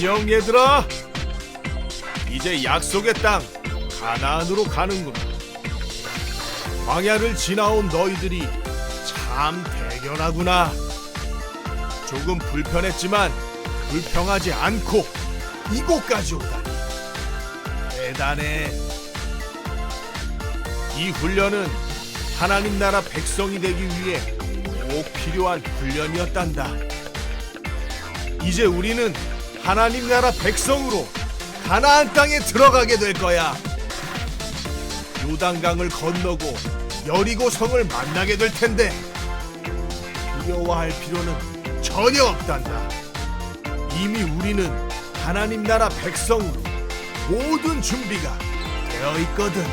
안녕 얘들아. 이제 약속의 땅 가나안으로 가는구나. 광야를 지나온 너희들이 참 대견하구나. 조금 불편했지만 불평하지 않고 이곳까지 오다니 대단해. 이 훈련은 하나님 나라 백성이 되기 위해 꼭 필요한 훈련이었단다. 이제 우리는 하나님 나라 백성으로 가나안 땅에 들어가게 될 거야. 요단강을 건너고 여리고 성을 만나게 될 텐데 두려워할 필요는 전혀 없단다. 이미 우리는 하나님 나라 백성으로 모든 준비가 되어 있거든.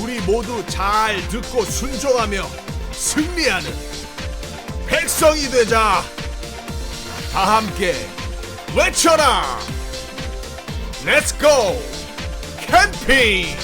우리 모두 잘 듣고 순종하며 승리하는 백성이 되자. 다 함께 외쳐라. Let's go 캠핑.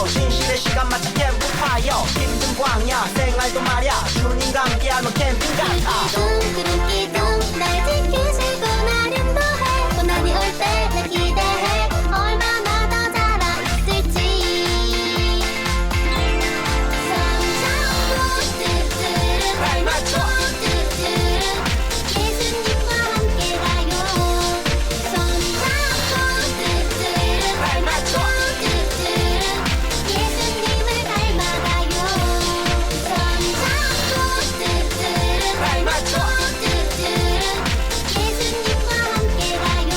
신실의 시간 마치 캠프파이어. 힘든 광야 생활도 말야 주님과 함께하면 캠핑 같아. 기둥 기둥 날 지키시고 나름도 해. 고난이 올 때 날 기대해. 얼마나 더 자라있을지. 성장고 뜨뜨르 발 맞춰 뜨뜨르 예수님과 함께 가요. 성장고 뜨뜨르 발 맞춰 예수님을 닮아가요. 성장고 뜨뜨르 발 맞춰 뜨뜨르 예수님과 함께 가요.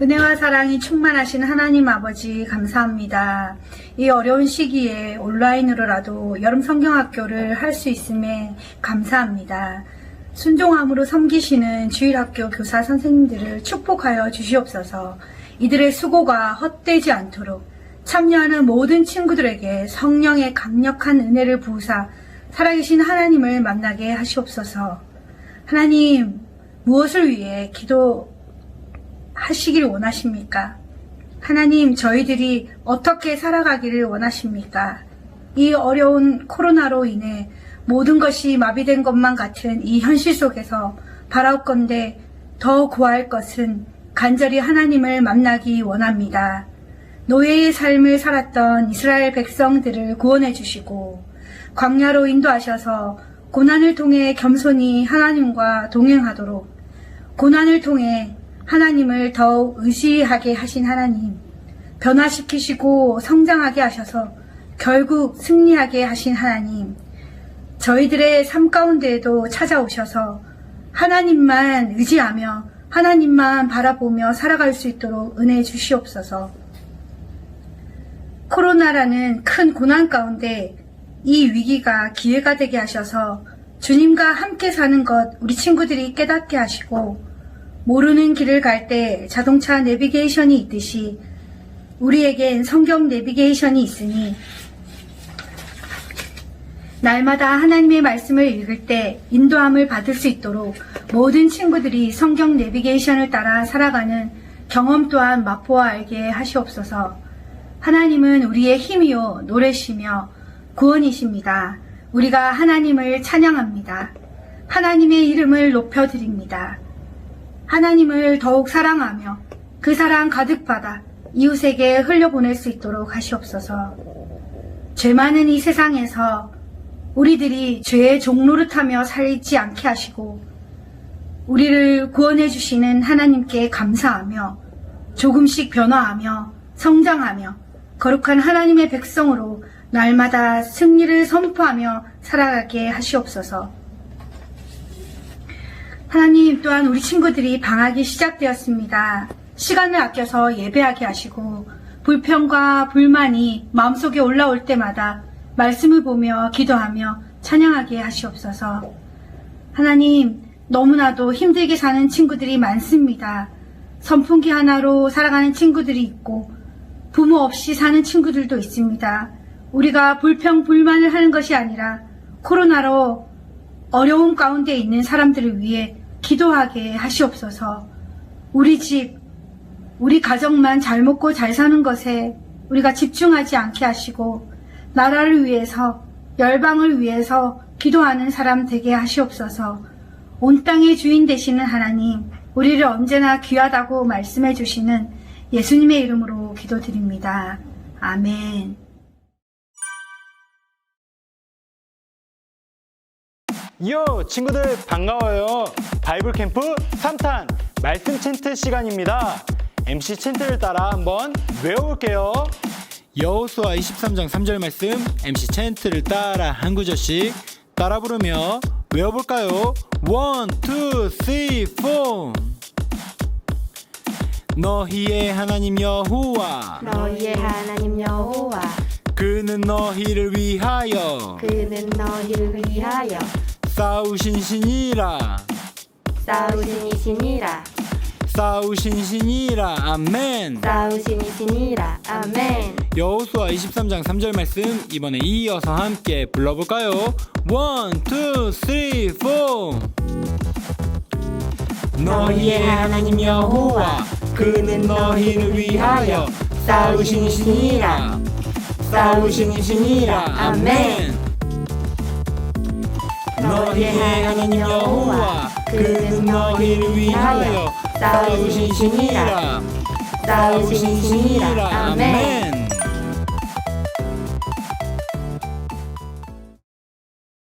은혜와 사랑이 충만하신 하나님 아버지 감사합니다. 이 어려운 시기에 온라인으로라도 여름 성경학교를 할 수 있음에 감사합니다. 순종함으로 섬기시는 주일학교 교사 선생님들을 축복하여 주시옵소서. 이들의 수고가 헛되지 않도록 참여하는 모든 친구들에게 성령의 강력한 은혜를 부으사 살아계신 하나님을 만나게 하시옵소서. 하나님, 무엇을 위해 기도하시길 원하십니까? 하나님, 저희들이 어떻게 살아가기를 원하십니까? 이 어려운 코로나로 인해 모든 것이 마비된 것만 같은 이 현실 속에서 바라옵건대 더 구할 것은 간절히 하나님을 만나기 원합니다. 노예의 삶을 살았던 이스라엘 백성들을 구원해 주시고 광야로 인도하셔서 고난을 통해 겸손히 하나님과 동행하도록, 고난을 통해 하나님을 더욱 의지하게 하신 하나님, 변화시키시고 성장하게 하셔서 결국 승리하게 하신 하나님, 저희들의 삶 가운데에도 찾아오셔서 하나님만 의지하며 하나님만 바라보며 살아갈 수 있도록 은혜해 주시옵소서. 코로나라는 큰 고난 가운데 이 위기가 기회가 되게 하셔서 주님과 함께 사는 것 우리 친구들이 깨닫게 하시고, 모르는 길을 갈 때 자동차 내비게이션이 있듯이 우리에겐 성경 내비게이션이 있으니 날마다 하나님의 말씀을 읽을 때 인도함을 받을 수 있도록 모든 친구들이 성경 내비게이션을 따라 살아가는 경험 또한 맛보아 알게 하시옵소서. 하나님은 우리의 힘이요 노래시며 구원이십니다. 우리가 하나님을 찬양합니다. 하나님의 이름을 높여드립니다. 하나님을 더욱 사랑하며 그 사랑 가득 받아 이웃에게 흘려보낼 수 있도록 하시옵소서. 죄 많은 이 세상에서 우리들이 죄의 종노릇하며 살지 않게 하시고 우리를 구원해 주시는 하나님께 감사하며 조금씩 변화하며 성장하며 거룩한 하나님의 백성으로 날마다 승리를 선포하며 살아가게 하시옵소서. 하나님, 또한 우리 친구들이 방학이 시작되었습니다. 시간을 아껴서 예배하게 하시고 불평과 불만이 마음속에 올라올 때마다 말씀을 보며 기도하며 찬양하게 하시옵소서. 하나님, 너무나도 힘들게 사는 친구들이 많습니다. 선풍기 하나로 살아가는 친구들이 있고 부모 없이 사는 친구들도 있습니다. 우리가 불평 불만을 하는 것이 아니라 코로나로 어려움 가운데 있는 사람들을 위해 기도하게 하시옵소서. 우리 집, 우리 가정만 잘 먹고 잘 사는 것에 우리가 집중하지 않게 하시고 나라를 위해서, 열방을 위해서 기도하는 사람 되게 하시옵소서. 온 땅의 주인 되시는 하나님, 우리를 언제나 귀하다고 말씀해 주시는 예수님의 이름으로 기도드립니다. 아멘. 요 친구들 반가워요. 바이블 캠프 3탄 말씀 챈트 시간입니다. MC 챈트를 따라 한번 외워볼게요. 여호수아 23장 3절 말씀 MC 챈트를 따라 한 구절씩 따라 부르며 외워볼까요? 1, 2, 3, 4 너희의 하나님 여호와 너희의 하나님 여호와 그는 너희를 위하여 그는 너희를 위하여 싸우신 신이라 싸우신 이시니라 싸우신 신이라 아멘. 싸우신 이시니라 아멘. 여호수아 23장 3절 말씀 이번에 이어서 함께 불러볼까요? 1, 2, 3, 4 너희의 하나님 여호와 그는 너희를 위하여 싸우신 신이라 싸우신 이시니라 아멘. 너희의 하나님 여호와 그는 너희를 위하여 싸우신 신이라 싸우신 신이라 아멘.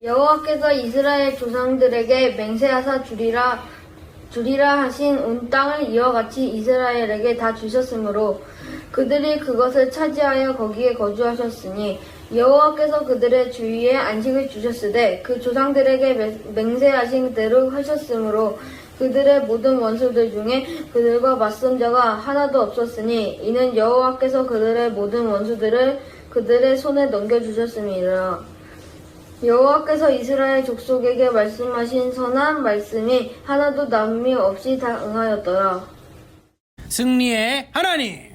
여호와께서 이스라엘 조상들에게 맹세하사 주리라 하신 온 땅을 이와 같이 이스라엘에게 다 주셨으므로 그들이 그것을 차지하여 거기에 거주하셨으니 여호와께서 그들의 주위에 안식을 주셨으되 그 조상들에게 맹세하신 대로 하셨으므로 그들의 모든 원수들 중에 그들과 맞선 자가 하나도 없었으니 이는 여호와께서 그들의 모든 원수들을 그들의 손에 넘겨주셨음이라. 여호와께서 이스라엘 족속에게 말씀하신 선한 말씀이 하나도 남이 없이 다 응하였더라. 승리의 하나님.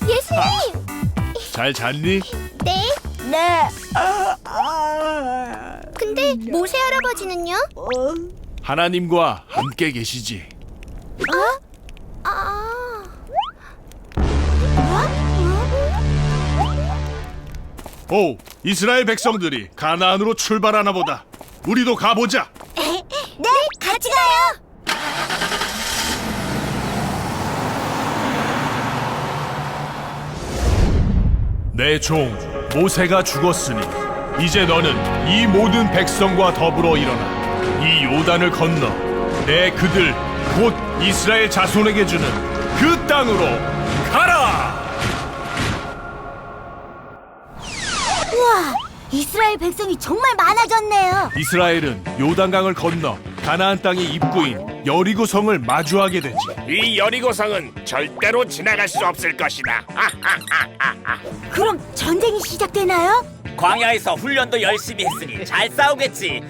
예수님! 잘 잤니? 네? 네. 근데 모세 할아버지는요? 하나님과 함께 계시지. 오, 이스라엘 백성들이 가나안으로 출발하나 보다. 우리도 가보자. 네, 같이 가요. 내 종 모세가 죽었으니 이제 너는 이 모든 백성과 더불어 일어나 이 요단을 건너 내 그들 곧 이스라엘 자손에게 주는 그 땅으로 가라. 우와, 이스라엘 백성이 정말 많아졌네요. 이스라엘은 요단강을 건너 가나안 땅의 입구인 여리고 성을 마주하게 되지. 이 여리고성은 절대로 지나갈 수 없을 것이다. 그럼 전쟁이 시작되나요? 광야에서 훈련도 열심히 했으니 잘 싸우겠지.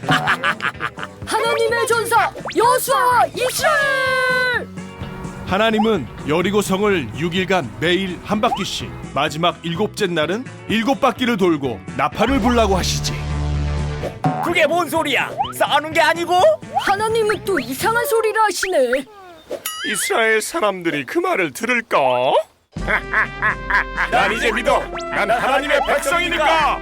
하나님의 전사 여호수아와 이스라엘! 하나님은 여리고 성을 6일간 매일 한 바퀴씩, 마지막 7째 날은 7바퀴를 돌고 나팔을 불라고 하시지. 그게 뭔 소리야? 싸우는 게 아니고? 하나님은 또 이상한 소리를 하시네. 이스라엘 사람들이 그 말을 들을까? 난 이제 믿어. 난 하나님의 백성이니까.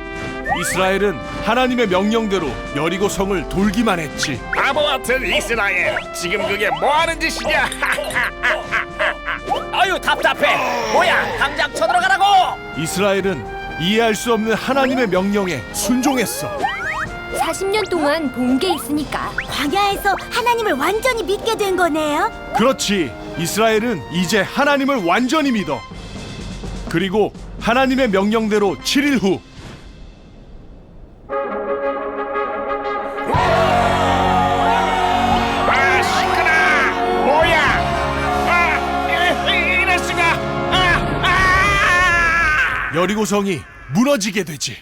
이스라엘은 하나님의 명령대로 여리고 성을 돌기만 했지. 바보 같은 이스라엘. 지금 그게 뭐 하는 짓이냐? 아유 답답해. 뭐야? 당장 쳐들어가라고. 이스라엘은 이해할 수 없는 하나님의 명령에 순종했어. 40년 동안 본 게 있으니까 광야에서 하나님을 완전히 믿게 된 거네요. 그렇지. 이스라엘은 이제 하나님을 완전히 믿어. 그리고 하나님의 명령대로 7일 후 아, 시끄러. 뭐야? 이럴 수가. 여리고 성이 무너지게 되지.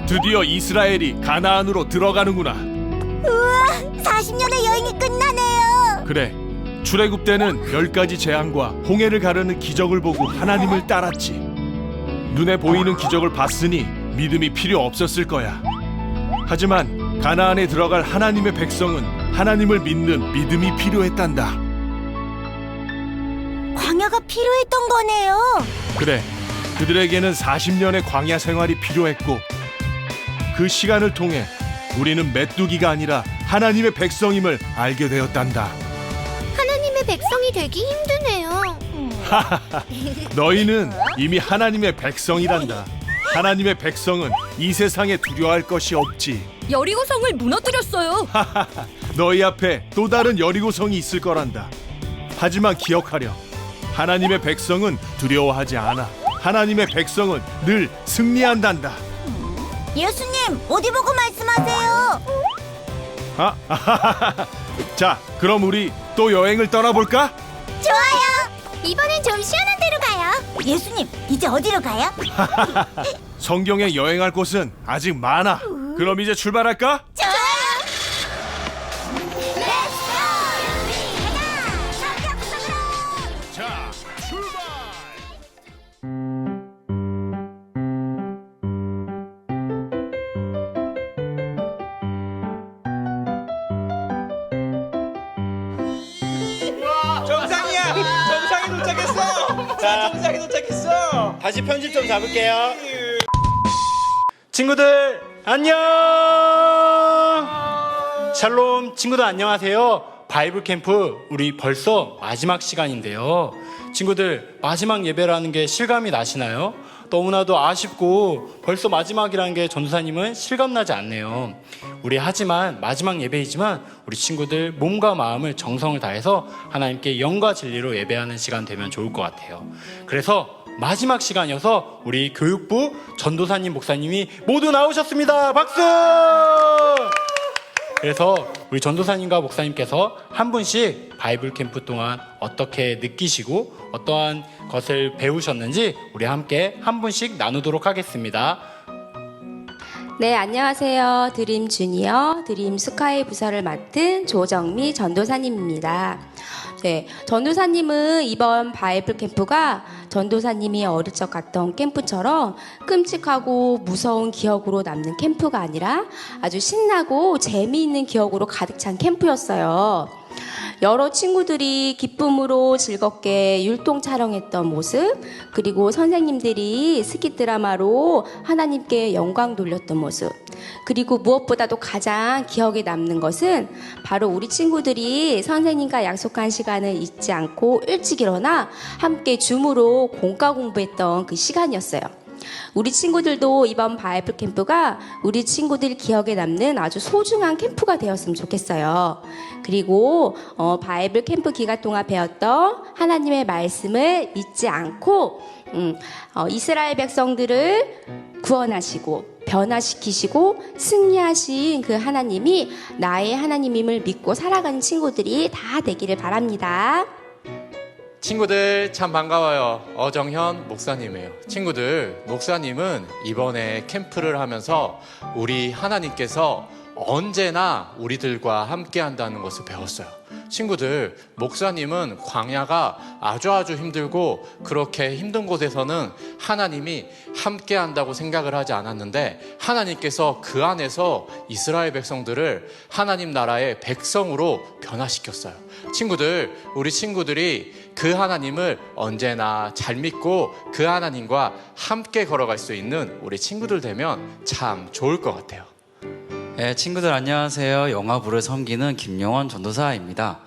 드디어 이스라엘이 가나안으로 들어가는구나. 우와, 40년의 여행이 끝나네요. 그래, 출애굽 때는 10가지 재앙과 홍해를 가르는 기적을 보고 하나님을 따랐지. 눈에 보이는 기적을 봤으니 믿음이 필요 없었을 거야. 하지만 가나안에 들어갈 하나님의 백성은 하나님을 믿는 믿음이 필요했단다. 광야가 필요했던 거네요. 그래, 그들에게는 40년의 광야 생활이 필요했고, 그 시간을 통해 우리는 메뚜기가 아니라 하나님의 백성임을 알게 되었단다. 하나님의 백성이 되기 힘드네요. 너희는 이미 하나님의 백성이란다. 하나님의 백성은 이 세상에 두려워할 것이 없지. 여리고성을 무너뜨렸어요. 너희 앞에 또 다른 여리고성이 있을 거란다. 하지만 기억하렴. 하나님의 백성은 두려워하지 않아. 하나님의 백성은 늘 승리한단다. 예수님, 어디 보고 말씀하세요? 자, 그럼 우리 또 여행을 떠나볼까? 좋아요. 이번엔 좀 시원한 데로 가요. 예수님, 이제 어디로 가요? 성경에 여행할 곳은 아직 많아. 그럼 이제 출발할까? 좋아요. 자, 출발! 정상이야. 정상이 도착했어. 자, 정상이 도착했어. 다시 편집 좀 잡을게요. 친구들 안녕. 샬롬 친구들 안녕하세요. 바이블 캠프 우리 벌써 마지막 시간인데요. 친구들 마지막 예배라는 게 실감이 나시나요? 너무나도 아쉽고 벌써 마지막이라는 게 전도사님은 실감나지 않네요. 우리 하지만 마지막 예배이지만 우리 친구들 몸과 마음을 정성을 다해서 하나님께 영과 진리로 예배하는 시간 되면 좋을 것 같아요. 그래서 마지막 시간이어서 우리 교육부 전도사님 목사님이 모두 나오셨습니다. 박수! 그래서 우리 전도사님과 목사님께서 한 분씩 바이블 캠프 동안 어떻게 느끼시고 어떠한 것을 배우셨는지 우리 함께 한 분씩 나누도록 하겠습니다. 네, 안녕하세요. 드림 주니어, 드림 스카이 부서를 맡은 조정미 전도사님입니다. 네, 전도사님은 이번 바이블 캠프가 전도사님이 어릴 적 갔던 캠프처럼 끔찍하고 무서운 기억으로 남는 캠프가 아니라 아주 신나고 재미있는 기억으로 가득 찬 캠프였어요. 여러 친구들이 기쁨으로 즐겁게 율동 촬영했던 모습, 그리고 선생님들이 스키 드라마로 하나님께 영광 돌렸던 모습, 그리고 무엇보다도 가장 기억에 남는 것은 바로 우리 친구들이 선생님과 약속한 시간을 잊지 않고 일찍 일어나 함께 줌으로 공과 공부했던 그 시간이었어요. 우리 친구들도 이번 바이블 캠프가 우리 친구들 기억에 남는 아주 소중한 캠프가 되었으면 좋겠어요. 그리고 바이블 캠프 기간 동안 배웠던 하나님의 말씀을 잊지 않고 이스라엘 백성들을 구원하시고 변화시키시고 승리하신 그 하나님이 나의 하나님임을 믿고 살아가는 친구들이 다 되기를 바랍니다. 친구들 참 반가워요. 어정현 목사님이에요. 친구들, 목사님은 이번에 캠프를 하면서 우리 하나님께서 언제나 우리들과 함께 한다는 것을 배웠어요. 친구들, 목사님은 광야가 아주 힘들고 그렇게 힘든 곳에서는 하나님이 함께 한다고 생각을 하지 않았는데 하나님께서 그 안에서 이스라엘 백성들을 하나님 나라의 백성으로 변화시켰어요. 친구들, 우리 친구들이 그 하나님을 언제나 잘 믿고 그 하나님과 함께 걸어갈 수 있는 우리 친구들 되면 참 좋을 것 같아요. 네, 친구들 안녕하세요. 영화부를 섬기는 김용원 전도사입니다.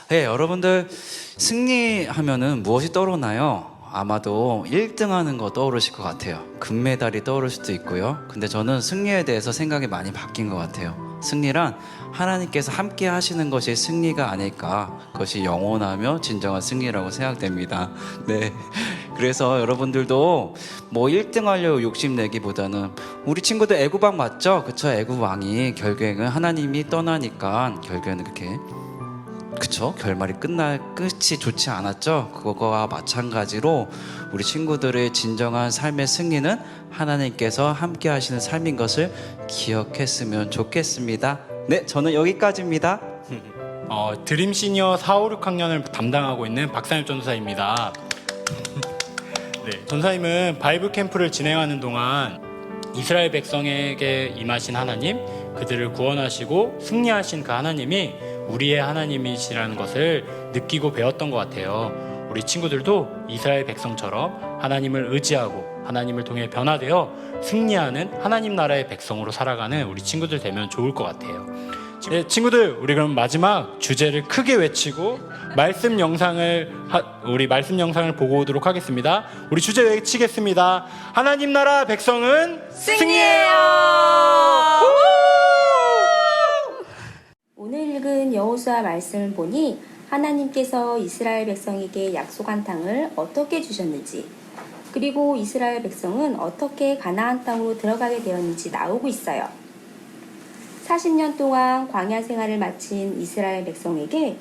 네, 여러분들 승리하면은 무엇이 떠오르나요? 아마도 1등 하는 거 떠오르실 것 같아요. 금메달이 떠오를 수도 있고요. 근데 저는 승리에 대해서 생각이 많이 바뀐 것 같아요. 승리란 하나님께서 함께 하시는 것이 승리가 아닐까. 그것이 영원하며 진정한 승리라고 생각됩니다. 네. 그래서 여러분들도 뭐 1등 하려고 욕심내기보다는 우리 친구들 애굽왕 맞죠? 그쵸? 애굽왕이 결국에는 하나님이 떠나니까 결국에는 그렇게 그쵸? 결말이 끝이 좋지 않았죠? 그거와 마찬가지로 우리 친구들의 진정한 삶의 승리는 하나님께서 함께 하시는 삶인 것을 기억했으면 좋겠습니다. 네, 저는 여기까지입니다. 드림 시니어 4, 5, 6학년을 담당하고 있는 박상엽 전도사입니다. 네, 전도사님은 바이블 캠프를 진행하는 동안 이스라엘 백성에게 임하신 하나님, 그들을 구원하시고 승리하신 그 하나님이 우리의 하나님이시라는 것을 느끼고 배웠던 것 같아요. 우리 친구들도 이스라엘 백성처럼 하나님을 의지하고 하나님을 통해 변화되어 승리하는 하나님 나라의 백성으로 살아가는 우리 친구들 되면 좋을 것 같아요. 네, 친구들, 우리 그럼 마지막 주제를 크게 외치고 말씀 영상을 보고 오도록 하겠습니다. 우리 주제 외치겠습니다. 하나님 나라 백성은 승리해요. 오늘 읽은 여호수아 말씀을 보니 하나님께서 이스라엘 백성에게 약속한 땅을 어떻게 주셨는지, 그리고 이스라엘 백성은 어떻게 가나안 땅으로 들어가게 되었는지 나오고 있어요. 40년 동안 광야 생활을 마친 이스라엘 백성에게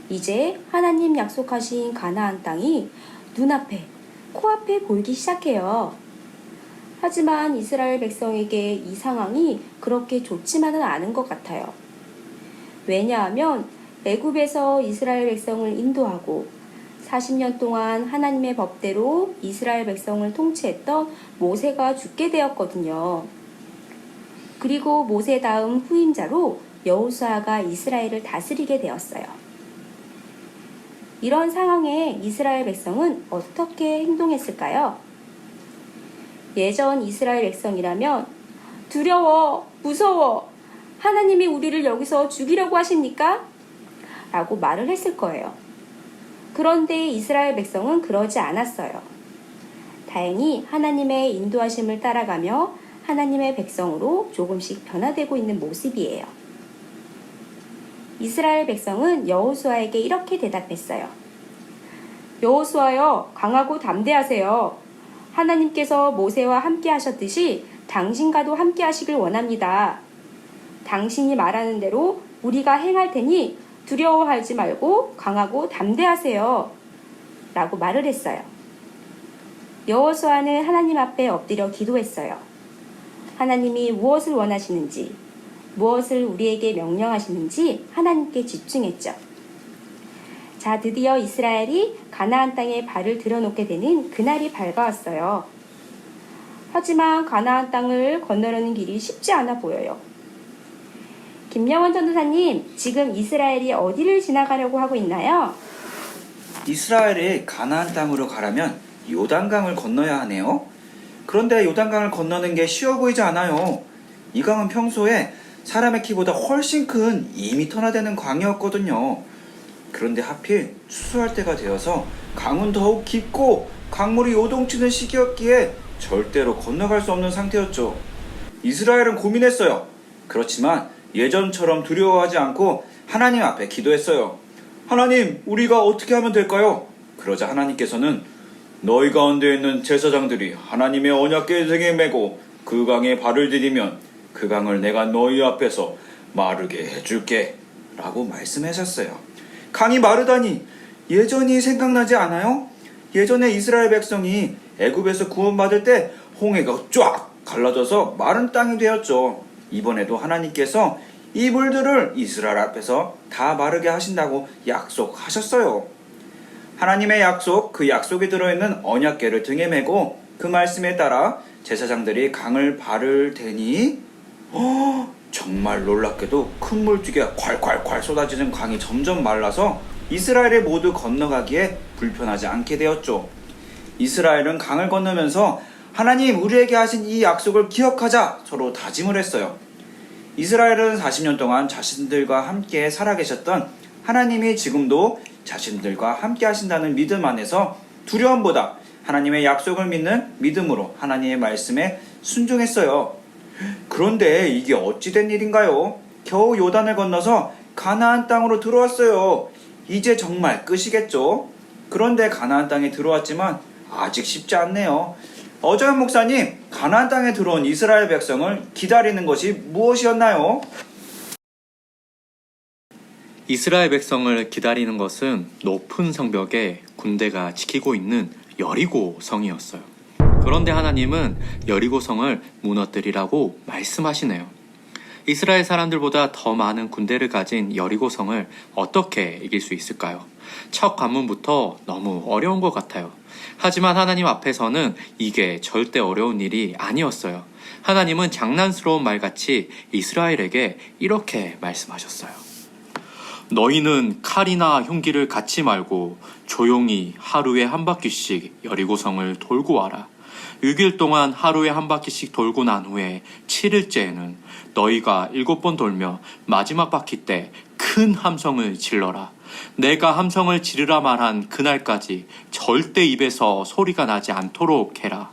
이제 하나님 약속하신 가나안 땅이 눈앞에, 코앞에 보이기 시작해요. 하지만 이스라엘 백성에게 이 상황이 그렇게 좋지만은 않은 것 같아요. 왜냐하면 애굽에서 이스라엘 백성을 인도하고 40년 동안 하나님의 법대로 이스라엘 백성을 통치했던 모세가 죽게 되었거든요. 그리고 모세 다음 후임자로 여호수아가 이스라엘을 다스리게 되었어요. 이런 상황에 이스라엘 백성은 어떻게 행동했을까요? 예전 이스라엘 백성이라면 두려워, 무서워, 하나님이 우리를 여기서 죽이려고 하십니까? 라고 말을 했을 거예요. 그런데 이스라엘 백성은 그러지 않았어요. 다행히 하나님의 인도하심을 따라가며 하나님의 백성으로 조금씩 변화되고 있는 모습이에요. 이스라엘 백성은 여호수아에게 이렇게 대답했어요. 여호수아여, 강하고 담대하세요. 하나님께서 모세와 함께 하셨듯이 당신과도 함께 하시길 원합니다. 당신이 말하는 대로 우리가 행할 테니 두려워하지 말고 강하고 담대하세요. 라고 말을 했어요. 여호수아는 하나님 앞에 엎드려 기도했어요. 하나님이 무엇을 원하시는지, 무엇을 우리에게 명령하시는지 하나님께 집중했죠. 자, 드디어 이스라엘이 가나안 땅에 발을 들여놓게 되는 그날이 밝아왔어요. 하지만 가나안 땅을 건너려는 길이 쉽지 않아 보여요. 김영원 전도사님, 지금 이스라엘이 어디를 지나가려고 하고 있나요? 이스라엘이 가나안 땅으로 가려면 요단강을 건너야 하네요. 그런데 요단강을 건너는 게 쉬워 보이지 않아요. 이 강은 평소에 사람의 키보다 훨씬 큰 2m나 되는 강이었거든요. 그런데 하필 추수할 때가 되어서 강은 더욱 깊고 강물이 요동치는 시기였기에 절대로 건너갈 수 없는 상태였죠. 이스라엘은 고민했어요. 그렇지만 예전처럼 두려워하지 않고 하나님 앞에 기도했어요. 하나님, 우리가 어떻게 하면 될까요? 그러자 하나님께서는 너희 가운데 있는 제사장들이 하나님의 언약궤 등에 메고 그 강에 발을 디디면 그 강을 내가 너희 앞에서 마르게 해줄게 라고 말씀하셨어요. 강이 마르다니 예전이 생각나지 않아요? 예전에 이스라엘 백성이 애굽에서 구원받을 때 홍해가 쫙 갈라져서 마른 땅이 되었죠. 이번에도 하나님께서 이 물들을 이스라엘 앞에서 다 마르게 하신다고 약속하셨어요. 하나님의 약속, 그 약속에 들어있는 언약궤를 등에 메고 그 말씀에 따라 제사장들이 강을 바를 테니 정말 놀랍게도 큰 물줄기가 콸콸콸 쏟아지는 강이 점점 말라서 이스라엘이 모두 건너가기에 불편하지 않게 되었죠. 이스라엘은 강을 건너면서 하나님, 우리에게 하신 이 약속을 기억하자 서로 다짐을 했어요. 이스라엘은 40년 동안 자신들과 함께 살아계셨던 하나님이 지금도 자신들과 함께 하신다는 믿음 안에서 두려움보다 하나님의 약속을 믿는 믿음으로 하나님의 말씀에 순종했어요. 그런데 이게 어찌 된 일인가요? 겨우 요단을 건너서 가나안 땅으로 들어왔어요. 이제 정말 끝이겠죠? 그런데 가나안 땅에 들어왔지만 아직 쉽지 않네요. 어저현 목사님, 가나안 땅에 들어온 이스라엘 백성을 기다리는 것이 무엇이었나요? 이스라엘 백성을 기다리는 것은 높은 성벽에 군대가 지키고 있는 여리고 성이었어요. 그런데 하나님은 여리고 성을 무너뜨리라고 말씀하시네요. 이스라엘 사람들보다 더 많은 군대를 가진 여리고 성을 어떻게 이길 수 있을까요? 첫 관문부터 너무 어려운 것 같아요. 하지만 하나님 앞에서는 이게 절대 어려운 일이 아니었어요. 하나님은 장난스러운 말같이 이스라엘에게 이렇게 말씀하셨어요. 너희는 칼이나 흉기를 갖지 말고 조용히 하루에 한 바퀴씩 여리고성을 돌고 와라. 6일 동안 하루에 한 바퀴씩 돌고 난 후에 7일째에는 너희가 7번 돌며 마지막 바퀴 때 큰 함성을 질러라. 내가 함성을 지르라 말한 그날까지 절대 입에서 소리가 나지 않도록 해라.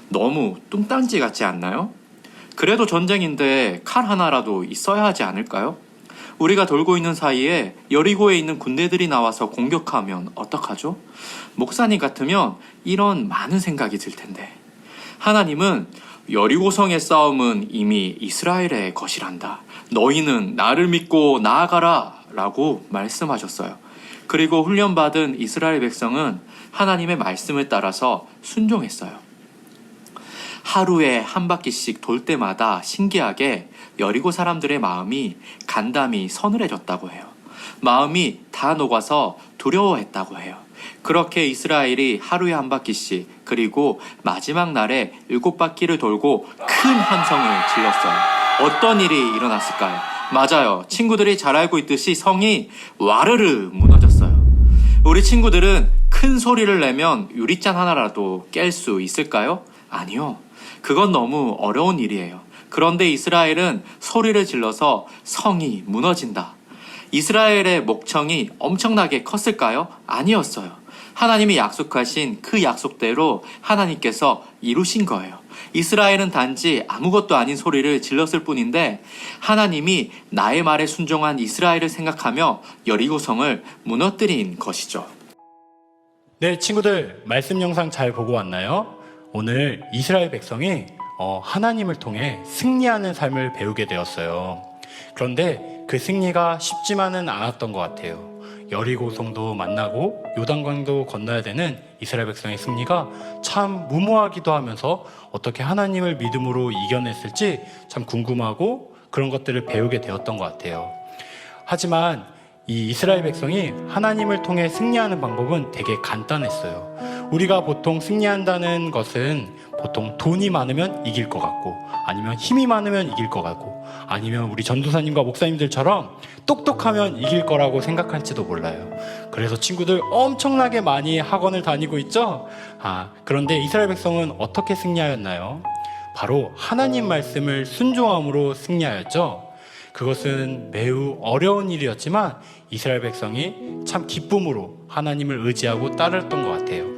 너무 뚱딴지 같지 않나요? 그래도 전쟁인데 칼 하나라도 있어야 하지 않을까요? 우리가 돌고 있는 사이에 여리고에 있는 군대들이 나와서 공격하면 어떡하죠? 목사님 같으면 이런 많은 생각이 들 텐데. 하나님은 여리고성의 싸움은 이미 이스라엘의 것이란다. 너희는 나를 믿고 나아가라 라고 말씀하셨어요. 그리고 훈련받은 이스라엘 백성은 하나님의 말씀을 따라서 순종했어요. 하루에 한 바퀴씩 돌 때마다 신기하게 여리고 사람들의 마음이 간담이 서늘해졌다고 해요. 마음이 다 녹아서 두려워했다고 해요. 그렇게 이스라엘이 하루에 한 바퀴씩 그리고 마지막 날에 7바퀴를 돌고 큰 함성을 질렀어요. 어떤 일이 일어났을까요? 맞아요. 친구들이 잘 알고 있듯이 성이 와르르 무너졌어요. 우리 친구들은 큰 소리를 내면 유리잔 하나라도 깰 수 있을까요? 아니요. 그건 너무 어려운 일이에요. 그런데 이스라엘은 소리를 질러서 성이 무너진다. 이스라엘의 목청이 엄청나게 컸을까요? 아니었어요. 하나님이 약속하신 그 약속대로 하나님께서 이루신 거예요. 이스라엘은 단지 아무것도 아닌 소리를 질렀을 뿐인데 하나님이 나의 말에 순종한 이스라엘을 생각하며 여리고성을 무너뜨린 것이죠. 네, 친구들 말씀 영상 잘 보고 왔나요? 오늘 이스라엘 백성이 하나님을 통해 승리하는 삶을 배우게 되었어요. 그런데 그 승리가 쉽지만은 않았던 것 같아요. 여리고성도 만나고 요단강도 건너야 되는 이스라엘 백성의 승리가 참 무모하기도 하면서 어떻게 하나님을 믿음으로 이겨냈을지 참 궁금하고 그런 것들을 배우게 되었던 것 같아요. 하지만 이 이스라엘 백성이 하나님을 통해 승리하는 방법은 되게 간단했어요. 우리가 보통 승리한다는 것은 보통 돈이 많으면 이길 것 같고, 아니면 힘이 많으면 이길 것 같고, 아니면 우리 전도사님과 목사님들처럼 똑똑하면 이길 거라고 생각할지도 몰라요. 그래서 친구들 엄청나게 많이 학원을 다니고 있죠? 그런데 이스라엘 백성은 어떻게 승리하였나요? 바로 하나님 말씀을 순종함으로 승리하였죠. 그것은 매우 어려운 일이었지만 이스라엘 백성이 참 기쁨으로 하나님을 의지하고 따랐던 것 같아요.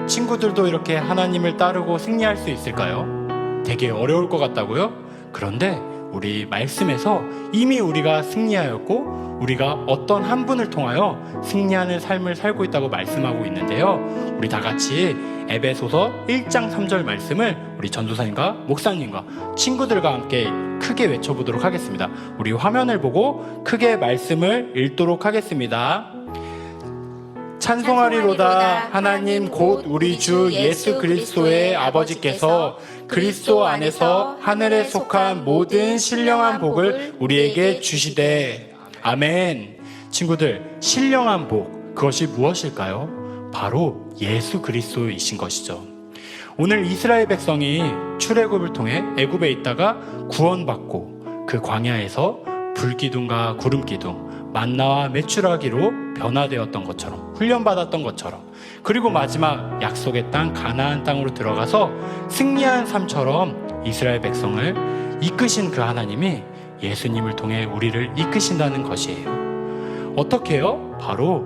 친구들도 이렇게 하나님을 따르고 승리할 수 있을까요? 되게 어려울 것 같다고요? 그런데 우리 말씀에서 이미 우리가 승리하였고 우리가 어떤 한 분을 통하여 승리하는 삶을 살고 있다고 말씀하고 있는데요. 우리 다 같이 에베소서 1장 3절 말씀을 우리 전도사님과 목사님과 친구들과 함께 크게 외쳐보도록 하겠습니다. 우리 화면을 보고 크게 말씀을 읽도록 하겠습니다. 찬송하리로다 하나님 곧 우리 주 예수 그리스도의 아버지께서 그리스도 안에서 하늘에 속한 모든 신령한 복을 우리에게 주시되. 아멘. 친구들, 신령한 복, 그것이 무엇일까요? 바로 예수 그리스도이신 것이죠. 오늘 이스라엘 백성이 출애굽을 통해 애굽에 있다가 구원받고 그 광야에서 불기둥과 구름기둥, 만나와 메추라기로 변화되었던 것처럼, 훈련받았던 것처럼, 그리고 마지막 약속의 땅 가나안 땅으로 들어가서 승리한 삶처럼 이스라엘 백성을 이끄신 그 하나님이 예수님을 통해 우리를 이끄신다는 것이에요. 어떻게요? 바로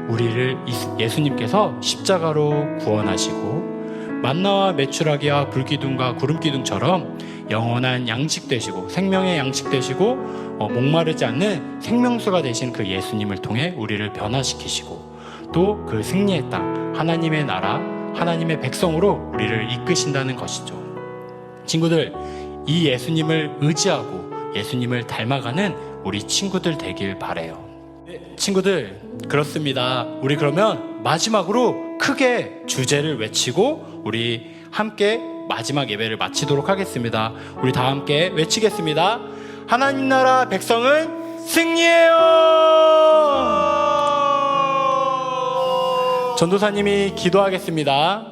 우리를 예수님께서 십자가로 구원하시고 만나와 메추라기와 불기둥과 구름기둥처럼 영원한 양식 되시고 생명의 양식 되시고 목마르지 않는 생명수가 되신 그 예수님을 통해 우리를 변화시키시고 또 그 승리의 땅 하나님의 나라 하나님의 백성으로 우리를 이끄신다는 것이죠. 친구들, 이 예수님을 의지하고 예수님을 닮아가는 우리 친구들 되길 바래요. 친구들, 그렇습니다. 우리 그러면 마지막으로 크게 주제를 외치고 우리 함께 마지막 예배를 마치도록 하겠습니다. 우리 다 함께 외치겠습니다. 하나님 나라 백성은 승리해요. 전도사님이 기도하겠습니다.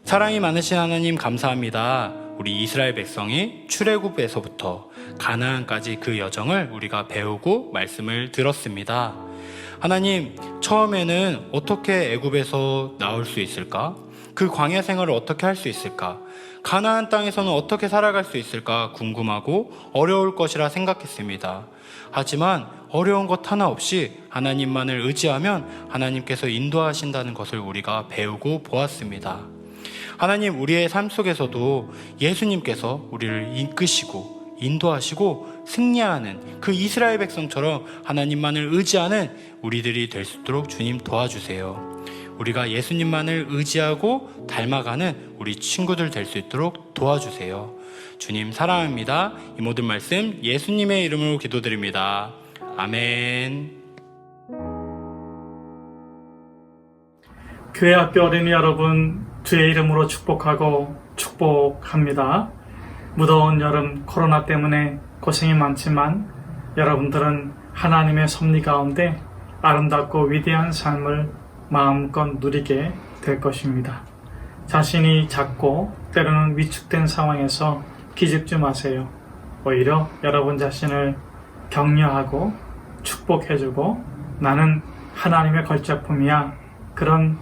사랑이 많으신 하나님 감사합니다. 우리 이스라엘 백성이 출애굽에서부터 가나안까지 그 여정을 우리가 배우고 말씀을 들었습니다. 하나님, 처음에는 어떻게 애굽에서 나올 수 있을까? 그 광야 생활을 어떻게 할 수 있을까? 가나안 땅에서는 어떻게 살아갈 수 있을까 궁금하고 어려울 것이라 생각했습니다. 하지만 어려운 것 하나 없이 하나님만을 의지하면 하나님께서 인도하신다는 것을 우리가 배우고 보았습니다. 하나님, 우리의 삶 속에서도 예수님께서 우리를 이끄시고 인도하시고 승리하는 그 이스라엘 백성처럼 하나님만을 의지하는 우리들이 될 수 있도록 주님 도와주세요. 우리가 예수님만을 의지하고 닮아가는 우리 친구들 될 수 있도록 도와주세요. 주님 사랑합니다. 이 모든 말씀 예수님의 이름으로 기도드립니다. 아멘. 교회 학교 어린이 여러분, 주의 이름으로 축복하고 축복합니다. 무더운 여름 코로나 때문에 고생이 많지만 여러분들은 하나님의 섭리 가운데 아름답고 위대한 삶을 마음껏 누리게 될 것입니다. 자신이 작고 때로는 위축된 상황에서 기죽지 마세요. 오히려 여러분 자신을 격려하고 축복해주고 나는 하나님의 걸작품이야, 그런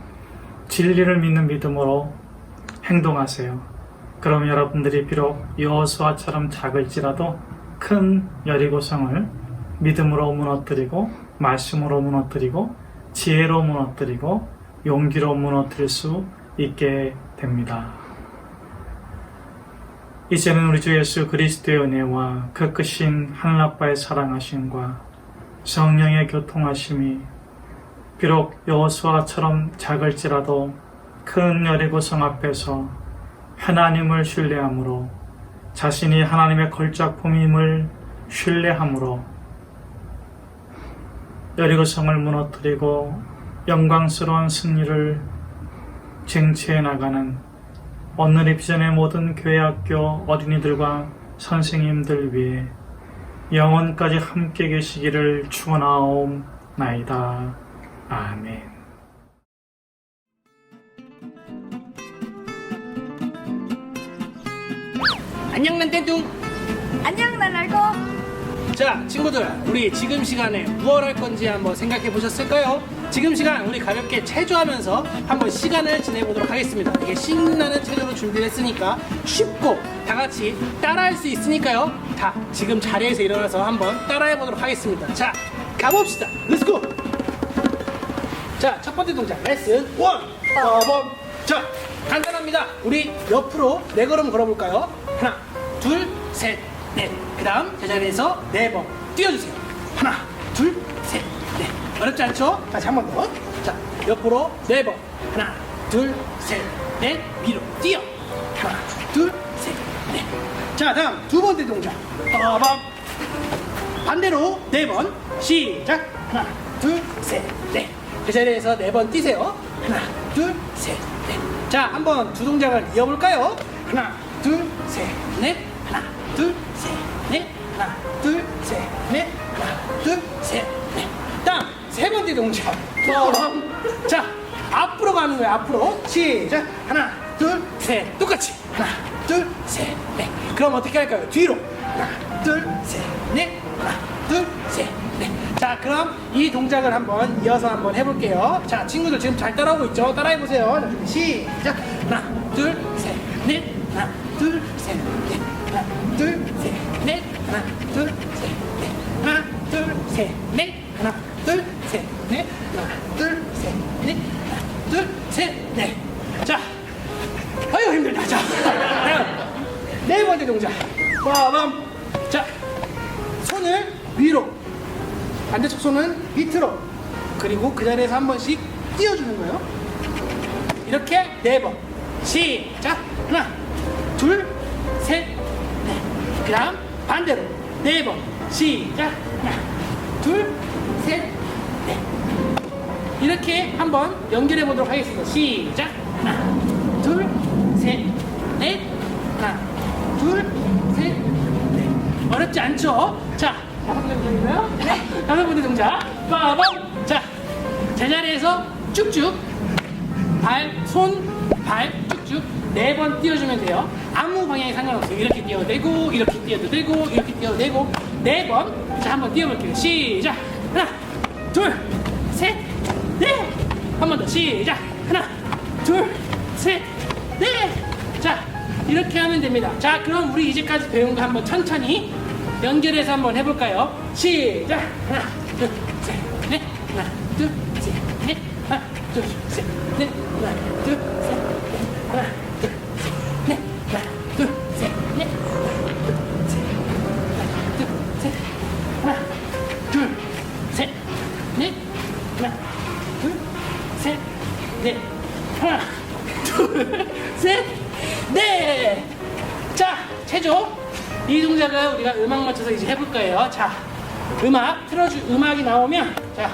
진리를 믿는 믿음으로 행동하세요. 그럼 여러분들이 비록 여호수아처럼 작을지라도 큰 여리고성을 믿음으로 무너뜨리고 말씀으로 무너뜨리고 지혜로 무너뜨리고 용기로 무너뜨릴 수 있게 됩니다. 이제는 우리 주 예수 그리스도의 은혜와 그 크신 하늘아빠의 사랑하심과 성령의 교통하심이 비록 여호수아처럼 작을지라도 큰 여리고성 앞에서 하나님을 신뢰함으로 자신이 하나님의 걸작품임을 신뢰함으로 여리고성을 무너뜨리고 영광스러운 승리를 쟁취해 나가는 오늘 입전의 모든 교회학교 어린이들과 선생님들 위해 영원까지 함께 계시기를 축원하옵나이다. 아멘. 안녕 난 땡뚱. 안녕, 난 알고. 자, 친구들, 우리 지금 시간에 무엇 할 건지 한번 생각해 보셨을까요? 지금 시간 우리 가볍게 체조하면서 한번 시간을 지내보도록 하겠습니다. 이게 신나는 체조로 준비를 했으니까 쉽고 다 같이 따라할 수 있으니까요. 다 지금 자리에서 일어나서 한번 따라해 보도록 하겠습니다. 자, 가봅시다. 렛츠고! 자, 첫 번째 동작 레슨 1. 빠밤. 자, 간단합니다. 우리 옆으로 4걸음 걸어볼까요? 하나, 둘, 셋, 넷. 그 다음 제자리에서 4번 뛰어주세요. 하나, 둘, 셋, 넷. 어렵지 않죠? 다시 한 번 더. 자, 옆으로 4번. 하나, 둘, 셋, 넷. 위로 뛰어. 하나, 둘, 셋, 넷. 자, 다음 두 번째 동작. 빠밤. 반대로 4번. 시작. 하나, 둘, 셋, 넷. 제자리에서 4번 뛰세요. 하나, 둘, 셋, 넷. 자, 한번 두 동작을 이어볼까요? 하나, 둘, 셋, 넷. 하나, 둘, 셋, 넷. 하나, 둘, 셋, 넷. 하나, 둘, 셋, 넷. 다음 세 번째 동작. 자, 앞으로 가는 거예요. 앞으로. 시작. 하나, 둘, 셋. 똑같이. 하나, 둘, 셋, 넷. 그럼 어떻게 할까요? 뒤로. 하나, 둘, 셋, 넷. 하나, 둘, 셋, 넷. 자, 그럼 이 동작을 한번 이어서 한번 해볼게요. 자, 친구들 지금 잘 따라오고 있죠? 따라해보세요. 자, 시작. 하나, 둘, 셋, 넷. 하나, 둘, 셋, 넷. 하나, 둘, 셋, 넷. 하나, 둘, 셋, 넷. 하나, 둘, 셋, 넷. 하나, 둘, 셋, 넷. 하나, 둘, 셋, 넷. 하나, 둘, 셋, 넷. 자, 아유 힘들다. 자, 다음 네 번째 동작. 빠밤. 자, 손을 위로, 반대쪽 손은 밑으로, 그리고 그 자리에서 한 번씩 띄워주는 거예요. 이렇게 4번. 시작. 하나, 둘, 셋, 넷. 그 다음 반대로 4번. 시작. 하나, 둘, 셋, 넷. 이렇게 한번 연결해 보도록 하겠습니다. 시작. 하나, 둘, 셋, 넷. 하나, 둘, 셋, 넷. 어렵지 않죠? 자, 5번째 동작이고요. 네. 5번째 동작. 빠밤. 자, 제자리에서 쭉쭉 발 쭉쭉 4번 띄워주면 돼요. 아무 방향에 상관없어요. 이렇게 띄워도 되고, 이렇게 띄워도 되고, 이렇게 띄워도 되고. 4번. 자, 한번 띄워볼게요. 시작. 하나, 둘, 셋, 넷. 한 번 더. 시작. 하나, 둘, 셋, 넷. 자, 이렇게 하면 됩니다. 자, 그럼 우리 이제까지 배운 거 한번 천천히 연결해서 한번 해볼까요? 시작. 하나, 둘, 셋, 넷. 하나, 둘, 셋, 넷. 하나, 둘, 셋, 넷. 하나, 둘, 셋, 넷. 하나, 둘, 셋, 넷. 하나, 둘, 셋, 넷. 하나, 둘, 셋, 넷. 하나, 둘, 셋, 넷. 하나, 둘, 셋, 넷. 자, 체조. 이 동작을 우리가 음악 맞춰서 이제 해볼 거예요. 자, 음악이 나오면, 자,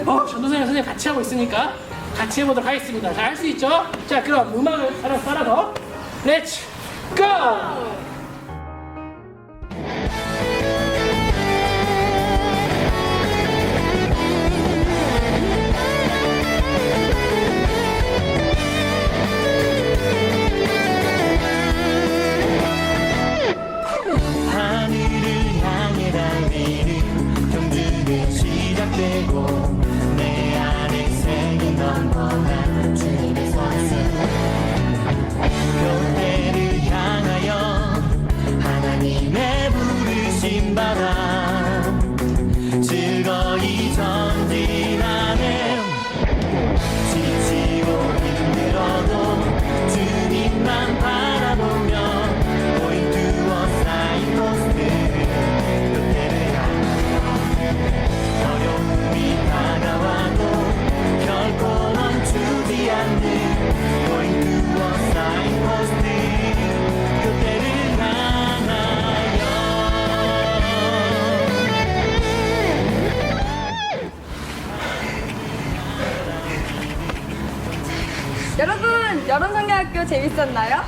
전도사님 선생님 같이 하고 있으니까 같이 해보도록 하겠습니다. 자, 할 수 있죠? 자, 그럼 음악을 따라서 렛츠 고! 하늘을 향해 달리는 경주가 시작되고 내 안에 새긴 넘어난 주님의 선수 교회를 향하여 여러분, 여름성경학교 재밌었나요?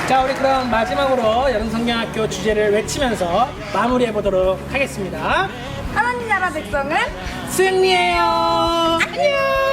자, 우리 그럼 마지막으로 여름성경학교 주제를 외치면서 마무리해 보도록 하겠습니다. 하나님 나라 백성은 승리해요. 안녕.